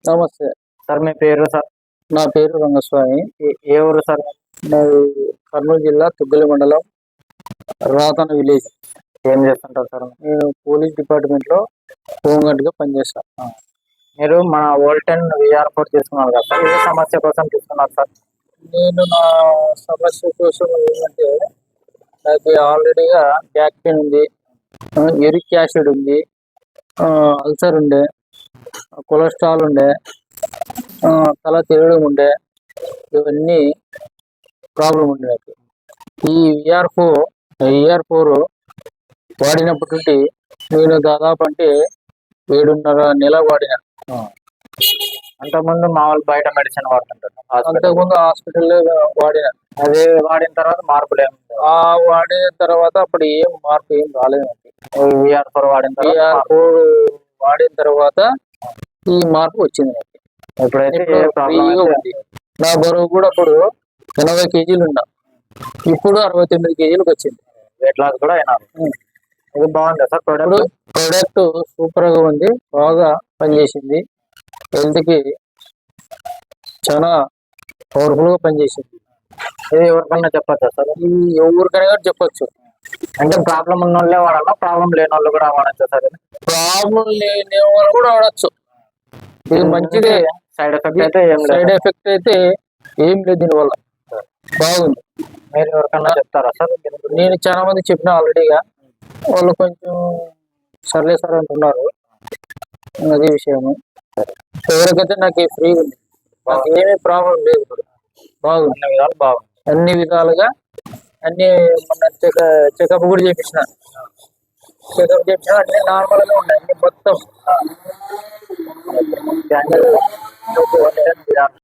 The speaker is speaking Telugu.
నమస్తే సార్. మీ పేరు సార్? నా పేరు రంగస్వామి. ఏ ఊరు సార్? నాది కర్నూలు జిల్లా తుగ్గలి మండలం రాతన విలేజ్. ఏం చేస్తుంటారు సార్? నేను పోలీస్ డిపార్ట్మెంట్ లో హోంగార్డ్ గా పనిచేస్తాను. మీరు మన ఓల్టెన్ విఆర్4 తీసుకున్నారు కదా సార్, ఏ సమస్య కోసం తీసుకున్నారు సార్? నేను నా సమస్య కోసం ఏమంటే నాకు ఆల్రెడీగా బ్యాక్ పెయిన్ ఉంది, యూరిక్ యాసిడ్ ఉంది, అల్సర్ ఉండే, కొలెస్ట్రాల్ ఉండే, తల తిరగడం ఉండే, ఇవన్నీ ప్రాబ్లం ఉండే నాకు. ఈ విఆర్4 వాడినప్పటి నుండి నేను దాదాపు అంటే 7.5 నెల వాడిన. అంతకుముందు మామూలు బయట మెడిసిన్ వాడుతుంటారు? అంతకుముందు హాస్పిటల్లో వాడిన. అదే వాడిన తర్వాత మార్పులు ఏమి? వాడిన తర్వాత అప్పుడు మార్పు ఏం రాలేదు. విఆర్4 వాడిన తర్వాత ఈ మార్పు వచ్చింది నాకు. ఇప్పుడైతే ఫ్రీగా ఉంది. నా బరువు కూడా అప్పుడు 80 కేజీలు ఉన్నా, ఇప్పుడు 69 కేజీలకు వచ్చింది. వెయిట్ లాస్ కూడా అయినారు. ఇది బాగుంది సార్ ప్రోడక్ట్ సూపర్ గా ఉంది, బాగా పనిచేసింది, హెల్త్ కి చాలా పవర్ఫుల్ గా పనిచేసింది. ఇది ఎవరికైనా చెప్పచ్చా సార్? ఇది ఎవరికైనా చెప్పొచ్చు. అంటే ప్రాబ్లం ఉన్న వాళ్ళే వాడాలా, ప్రాబ్లం లేని వాళ్ళు కూడా వాడచ్చా సార్? ప్రాబ్లం లేని వాళ్ళు కూడా వాడచ్చు. ఇది మంచిదే. సైడ్ ఎఫెక్ట్ అయితే ఏం లేదు దీనివల్ల. బాగుంది. మీరు ఎవరికన్నా చెప్తారా సార్? నేను చాలా మంది చెప్పిన ఆల్రెడీగా, వాళ్ళు కొంచెం సర్లే సార్ అంటున్నారు. అదే విషయము. ఎవరికైతే నాకు ఫ్రీ ఉంది, నాకు ఏమీ ప్రాబ్లం లేదు. ఇప్పుడు బాగుంది, అన్ని విధాలుగా అన్ని మొన్న చెకప్ కూడా చేపించిన అన్ని నార్మల్ గా ఉన్నాయి, అన్ని మొత్తం